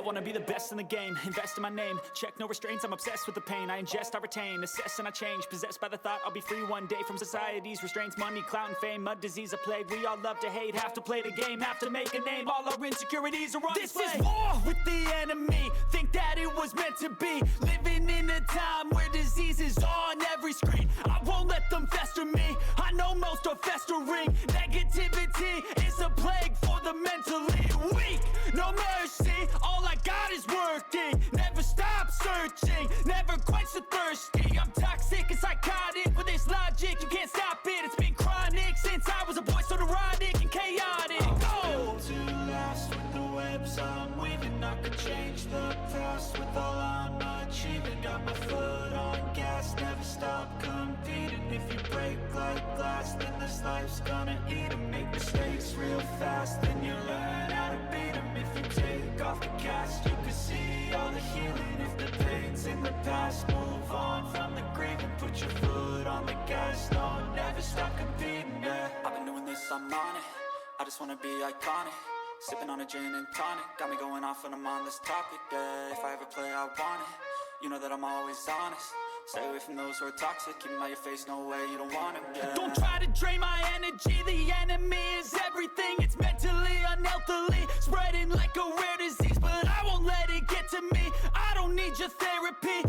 wanna be the best in the game, invest in my name, check no restraints, I'm obsessed with the pain. I ingest, I retain, assess and I change, possessed by the thought I'll be free one day from society's restraints. Money, clout and fame, mud, disease, a plague. We all love to hate, have to play the game, have to make a name. All our insecurities are on display. This is war with the enemy, think that it was meant to be. Living in a time where disease is on every screen. I won't let them fester me, I know most are festering. Negativity is a plague for the mentally weak. No mercy, all I got is working. Never stop searching, never quench the thirsty. I'm toxic and psychotic, with this logic you can't stop it. It's been chronic since I was a boy, so neurotic and chaotic. I'm built to last with the webs I'm weaving. I could change the past with all I'm achieving. Got my foot on gas, never stop competing. If you break like glass, then this life's gonna eat 'em. Make mistakes real fast, then you learn how to beat 'em. If you take off the cast, you can see all the healing. If the pain's in the past, move on from the grieving. Put your foot on the gas, no, never stop competing, yeah. I've been doing this, I'm on it, I just wanna be iconic. Sipping on a gin and tonic, got me going off when I'm on this topic, yeah. If I ever play, I want it, you know that I'm always honest. Stay away from those who are toxic, keep them out your face, no way, you don't want them, yeah. Don't try to drain my energy, the enemy is everything. It's mentally, unhealthily, spreading like a rare disease. But I won't let it get to me, I don't need your therapy,